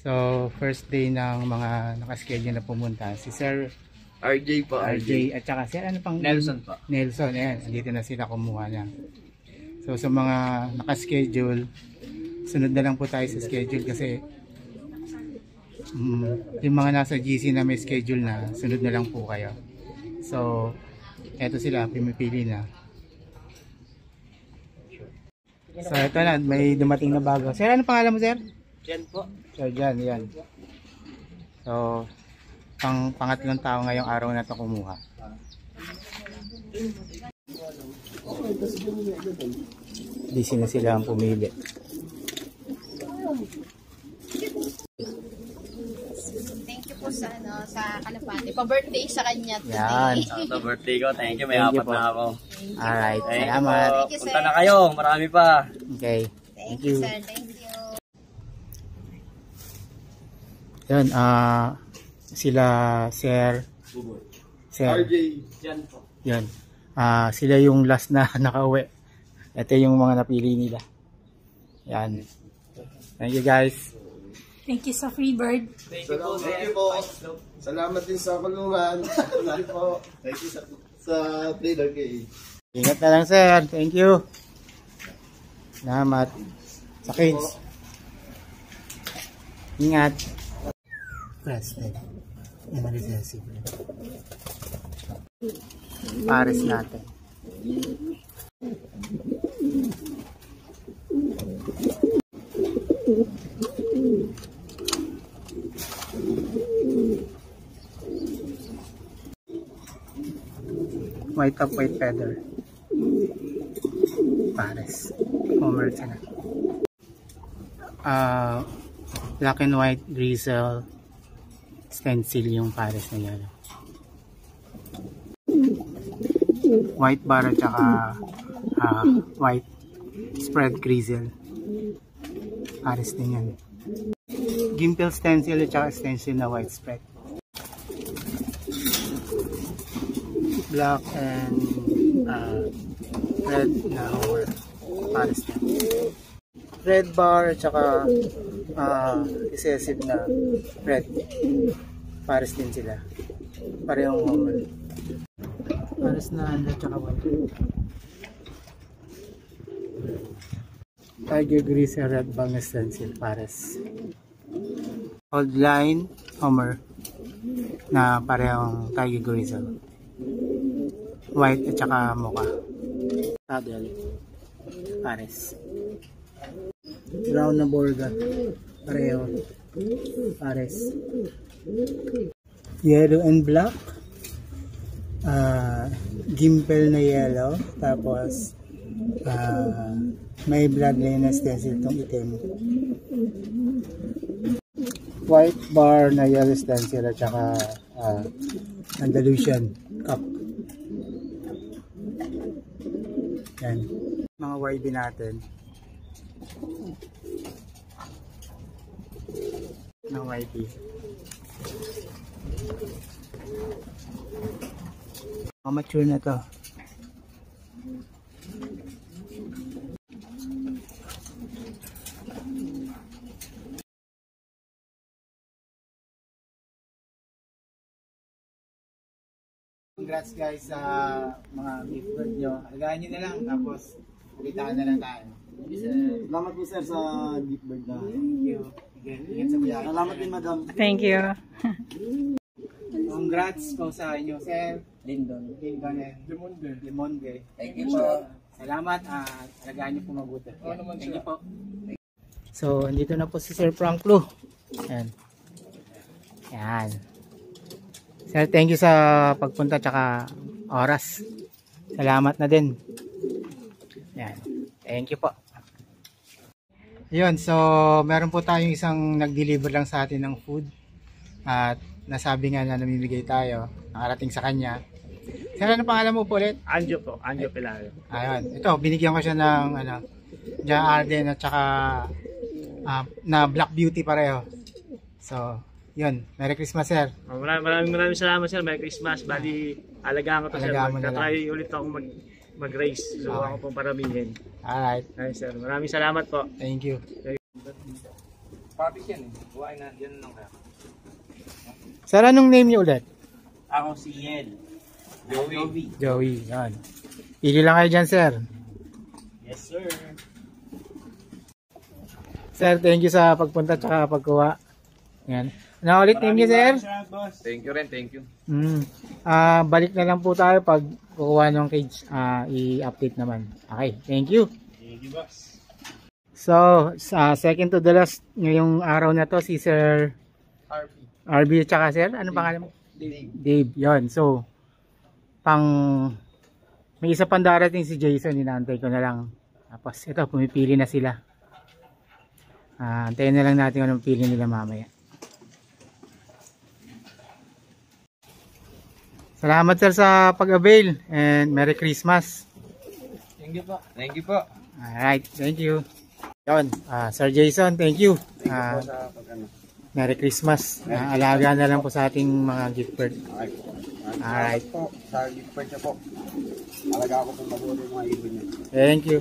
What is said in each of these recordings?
So, first day ng mga nakaschedule na pumunta. Si Sir RJ po, RJ at saka Sir, ano pang? Nelson po. Nelson, ayan. Andito na sila kumuha niya. So, sa mga nakaschedule, sunod na lang po tayo sa schedule kasi yung mga nasa GC na may schedule na, sunod na lang po kayo. So, eto sila, pumipili na. So, eto na, may dumating na bago. Sir, ano pangalan mo, Sir? Jan po. So, dyan, yan. So, pangatlong tao ngayong araw na ito kumuha. Busy na sila ang pumili. Thank you po sa Kalapate. Pa-birthday sa kanya today. Yan. Sa birthday ko, thank you. May Thank you apat po. na ako. Alright, Thank you salamat. po. Thank you, Punta sir. na kayo, marami pa. Okay, Thank you, sir. Thank you. Yan, sila Sir RJ. Jan po. yan. Sila yung last na nakauwi. Ito yung mga napili nila. Yan. Thank you guys. Thank you sa Freebird. Thank you po. Salamat din sa kulungan. Thank you po. Thank you sa trailer kay. Ingat na lang sir. Thank you. Salamat. Sa kids. Ingat. President. Emergency. Pares natin. White top, white feather. Pares. Homer na. Black and white drizzle stencil yung pares na yan. White bar at saka white spread grizzle. Pares din yan. Gimpel stencil at saka stencil na white spread. Black and red na homer. Pares din. Red bar at saka excessive na red. Pares din sila. Parehong homer. Pares na red at saka white. Tiger Grease and red bang stencil. Pares. Old line homer na parehong Tiger Grease. White at saka mocha. Saddle. Pares. Brown na borga. Pareho. Pares. Yellow and black. Gimpel na yellow. Tapos may bloodline na stencil tong itim. White bar na yellow stencil at saka Andalusian cup. Yan. Mga YB natin. Ng YB. Mature na to. Congrats guys sa mga gift bird nyo. Alagaan nyo na lang tapos ulitaan na lang tayo. Salamat po sir sa gift bird na. Thank you. Ingat sa biyahe. Salamat din madam. Thank you. Congrats po sa inyo sir. Lindon and Limonde. Thank you po. Salamat at alagaan nyo po mabuti. Thank you po. So, andito na po si Sir Frank Lu. Yan. Yan. Sir, thank you sa pagpunta tsaka oras. Salamat na din. Yan. Thank you po. Yun, so meron po tayong isang nag-deliver lang sa atin ng food. At nasabi nga na namimigay tayo. Nakarating sa kanya. Sir, ano pangalan mo po ulit? Anjo po, Anjo Pilario. Ayun. Ito, binigyan ko siya ng Jan Arden at saka na Black Beauty pareho. So, yun. Merry Christmas, sir. Maraming salamat sir. Merry Christmas. Bali, alagaan ko to sir. Alagaan mo na lang. Try ulit ako mag-race. So Okay. ako pong paramihin. Alright. Ay sir, maraming salamat po. Thank you. Patik yan eh. Buhay na, yan lang kaya. Sir, anong name niyo ulit? Ako si Yel. Joey. Joey, yan. Pili lang kayo dyan, sir. Yes, sir. Sir, thank you sa pagpunta at pagkuha. Yan. Ano ulit name niyo, sir? Thank you rin, thank you. Balik na lang po tayo pag kukuha ng cage. I-update naman. Okay, thank you. Thank you, boss. So, second to the last ngayong araw na to, si Sir RB at saka sir, ano pangalan mo? Dave. Yon. So, may isa pang darating si Jason, inaantay ko na lang. Tapos, ito, pumipili na sila. Antayin na lang natin kung anong pili nila mamaya. Salamat sir sa pag-avail and Merry Christmas. Thank you po. Thank you po. Alright, thank you. Yon, Sir Jason, thank you. Merry Christmas. Alaga na lang po sa ating mga gift bird. Alright. Po, sa gift card niya po. Alaga ako po mabuti yung mga ibon niya. Thank you.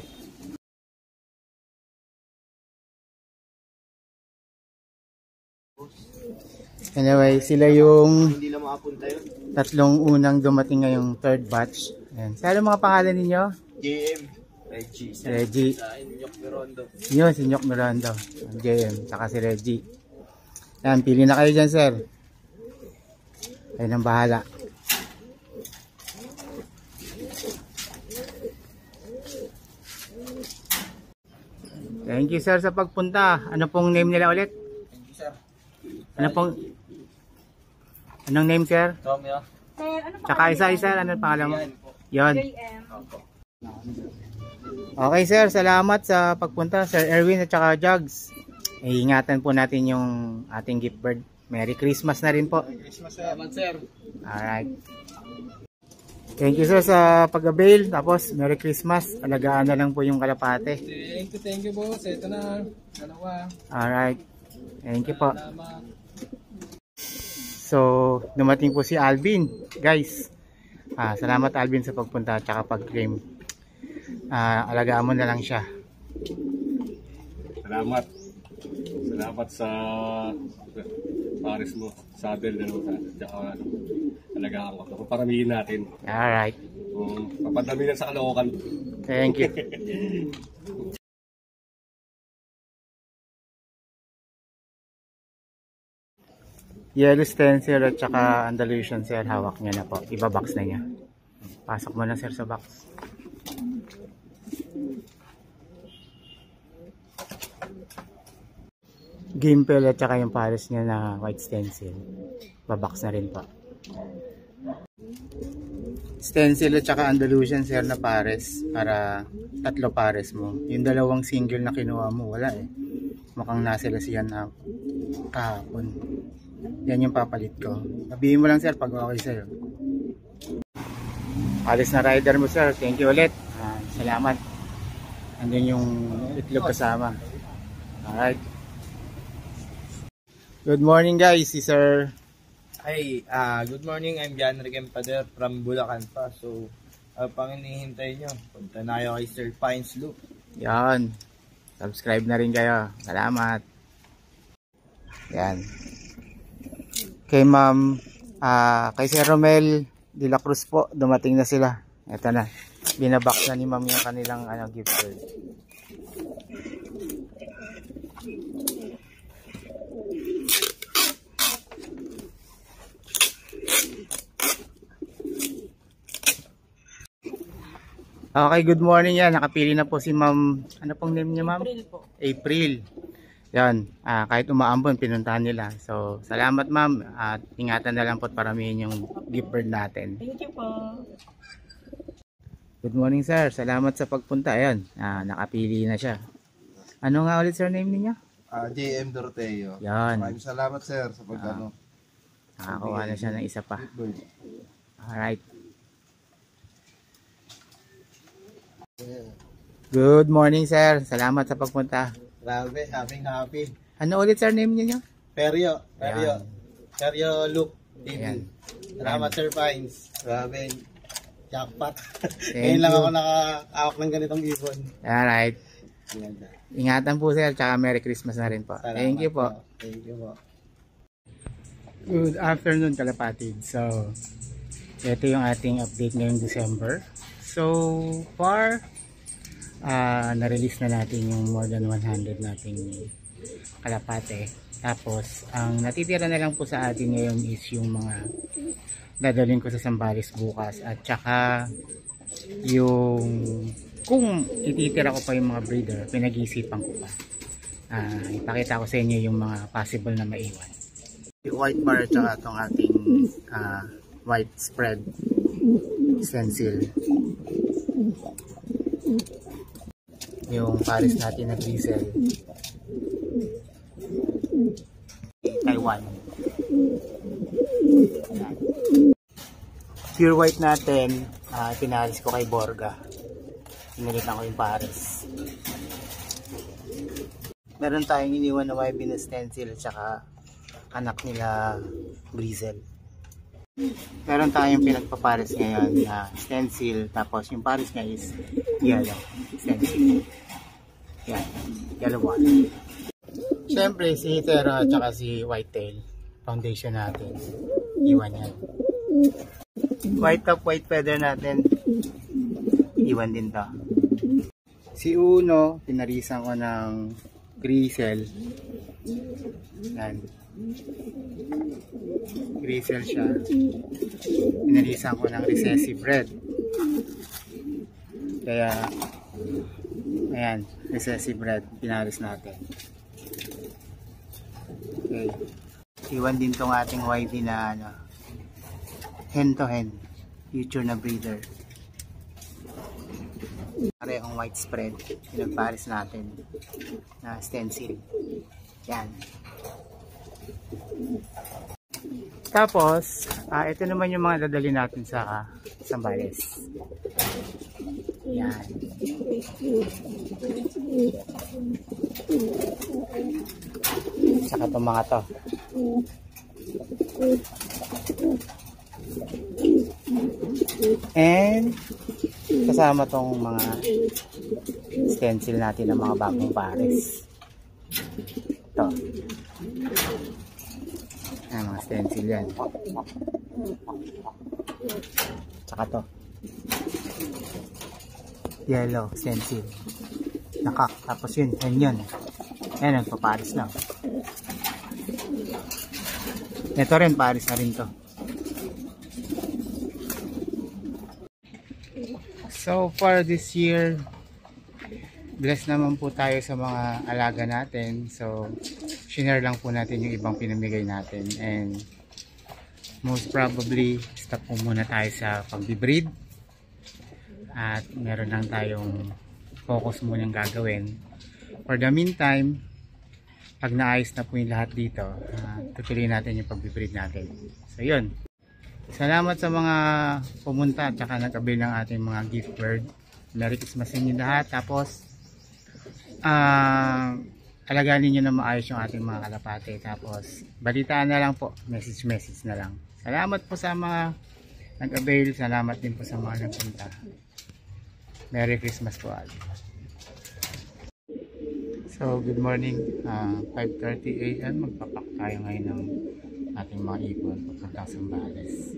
Anyway, sila yung Hindi na makapunta yun. tatlong unang dumating ngayong third batch. Ayan. Sa ano mga pangalan ninyo? JM. Reggie. Reggie. Sa Inyok Mirondo. Yun, si Nyok Miranda. JM, saka si Reggie. Ayan, pili na kayo dyan, sir. Kayo nang bahala. Thank you, sir, sa pagpunta. Ano pong name nila ulit? Thank you, sir. Anong name, sir? Romeo. Tsaka isa-isa, ano pangalan mo? Yon. JM. Okay, sir, salamat sa pagpunta, Sir Erwin at saka Jugs. Iingatan po natin yung ating gift bird. Merry Christmas na rin po. Christmas, salamat, sir. Alright. Thank you, sir, sa pag-avail. Tapos, Merry Christmas. Alagaan na lang po yung kalapate. Thank you, boss. Ito na. Dalawa. Alright. Thank you po. Salamat. So, dumating po si Alvin. Guys, salamat Alvin sa pagpunta at saka pag-claim. Alagaan mo na lang siya. Salamat. Salamat sa pares mo. Saddle na naman. Tsaka alagaan ko. Paramihin natin. Alright. Papadami na sa Caloocan. Thank you. Yellow stencil at saka Andalusian, sir. Hawak niya na po. Iba-box na niya. Pasok mo na, sir, sa box. Gimpel at saka yung pares niya na white stencil. Babox na rin po. Stencil at saka Andalusian, sir, na pares. Para tatlo pares mo. Yung dalawang single na kinuha mo, wala eh. Mukhang nasila siya na kahapon. Yan yung papalit ko. Sabihin mo lang, sir, pag okay sa'yo. Alis na rider mo, sir. Thank you ulit. Salamat. Andun yung itlog kasama. Alright. Good morning, guys. Si Sir. Hi, good morning. I'm Jan Riquempader from Bulacan pa. So, pang hinihintay nyo, punta na kayo kay Sir Pines Loop. Yan. Subscribe na rin kayo. Salamat. Yan. Kay Ma'am, kay Sir Romel de la Cruz po, dumating na sila. Ito na. Binabox na ni Ma'am yung kanilang gift card. Okay, good morning yan. Nakapili na po si Ma'am. Ano pong name niya, Ma'am? April po. April. Yan. Kahit umaambon, pinuntahan nila. So, salamat, Ma'am. At ingatan na lang po at paramihin yung gift bird natin. Thank you po. Good morning, sir. Salamat sa pagpunta. Ayan. Nakapili na siya. Ano nga ulit, sir, name niya? JM Doroteo. Yan. Maraming salamat, sir, sa Nakakuha na siya ng isa pa. Alright. Good morning, sir. Salamat sa pagpunta. Grabe, happy. Ano ulit, sir, name niya? Perio Look TV. Ayan. Salamat, Sir Pines. Grabe, jackpot. Thank Ngayon lang you. ako nakahawak ng ganitong ibon. Alright. Ingatan po sir, tsaka Merry Christmas na rin po. Thank you po. Thank you po. Good afternoon kalapatid. So, ito yung ating update ngayong December. So far, na-release na natin yung more than 100 nating kalapate. Tapos, ang natitira na lang po sa atin ngayon is yung mga dadalhin ko sa Zambales bukas. At saka, yung kung ititira ko pa yung mga breeder, pinag-iisipan ko pa. Ipakita ko sa inyo yung mga possible na maiwan. Yung white bar at saka itong ating white spread stencil. Yung Paris natin na Grizzle. Taiwan. Pure white natin, pinalis ko kay Borga. Pinalitan ko yung Paris. Meron tayong iniwan na YB na stencil at saka anak nila Grizzle. Meron tayong pinagpapares ngayon na stencil, tapos yung Paris niya is yellow stencil. Yan, yellow one. Siyempre si Hetero at saka si Whitetail foundation natin, iwan yan. White top, white feather natin, iwan din to. Si Uno, pinarisan ko ng Grizzle. Yan, Grizzle siya. Pinarisan ko ng recessive red. Kaya ayan, recessive red pinaris natin. Okay, iwan din tong ating YB na hen to hen, future na breeder. Parehong white spread, pinagparis natin na stencil. Yan. Tapos, ito naman yung mga dadali natin sa Zambales. Yan. Saka itong mga to. And kasama tong mga stencil natin ng mga bagong pares. Ito. Ayan, mga stencil yan. Tsaka to. Yellow stencil. Nakak. Tapos yun. Yan. Ayan, nagpaparis lang. Ito rin, paris na rin to. So far this year, blessed naman po tayo sa mga alaga natin. So, share lang po natin yung ibang pinamigay natin. And most probably, stop po muna tayo sa pag-breed. At meron lang tayong focus munang gagawin. For the meantime, pag naayos na po yung lahat dito, tutuloy natin yung pag-breed natin. So, yun. Salamat sa mga pumunta at saka nag-avail ng ating mga gift word. Merry Christmas sa inyo lahat. Tapos, alagaan ninyo na maayos yung ating mga kalapate. Tapos, balitaan na lang po. Message na lang. Salamat po sa mga nag-avail. Salamat din po sa mga nagpunta. Merry Christmas po all. So, good morning. 5:30 AM. Magpapak tayo ngayon ng ating mga ibon papuntang Zambales.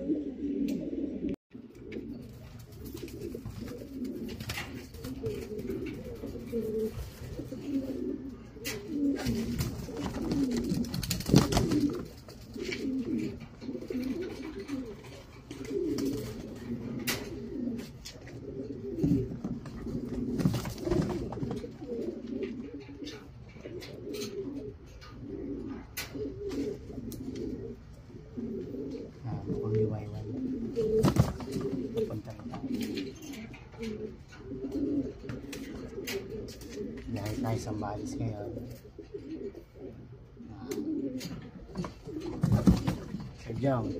Dahil tayo sa Zambales ngayon. Sadyang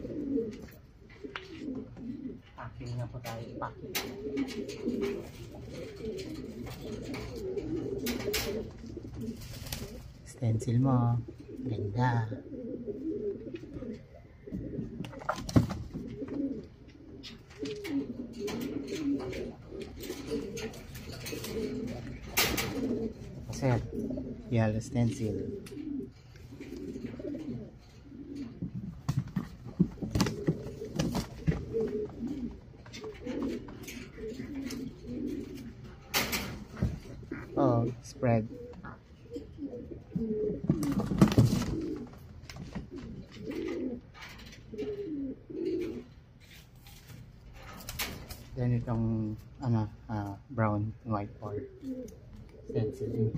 packing na po tayo. Packing. Stencil mo. Ganda. Yellow stencil. Oh, spread. Then itong brown and white board stencil.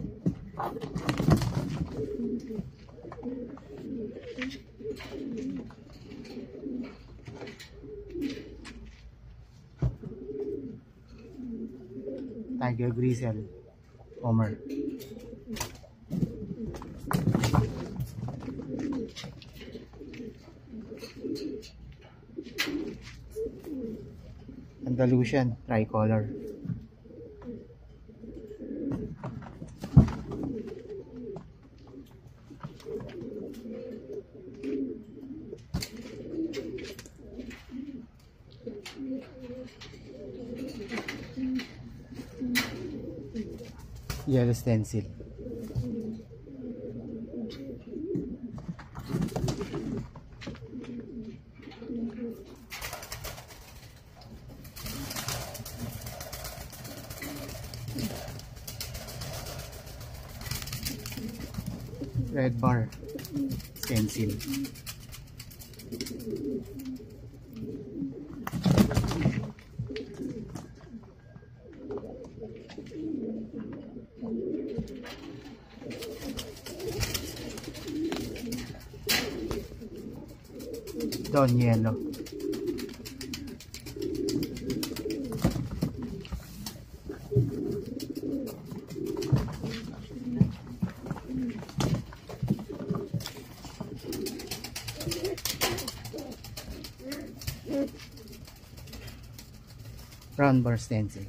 Tiger Grisel, Homer. Andalusian, tricolor. Yellow stencil. Red bar stencil. Don yellow. Brown bar stencil.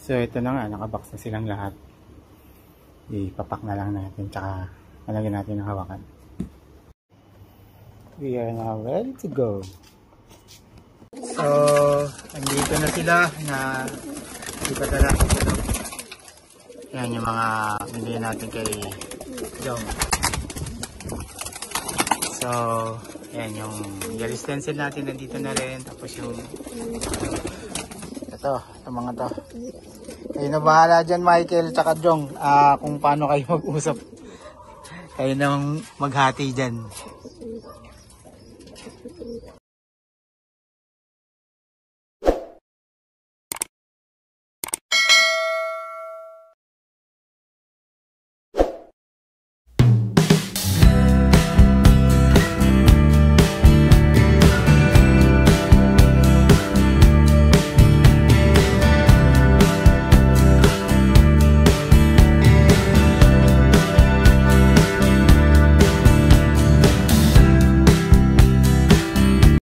So ito na nga, nakabox na silang lahat. Ipapak na lang natin, tsaka nalagyan natin ng hawakan. We are now ready to go. So, andito na sila na ipadala. Yan yung mga binili natin kay Jong. So, yan yung yellow stencil natin nandito na rin. Tapos yung ito mga to. Kayo na bahala dyan, Michael tsaka Jong, kung paano kayo mag-usap. Kayo nang maghati dyan.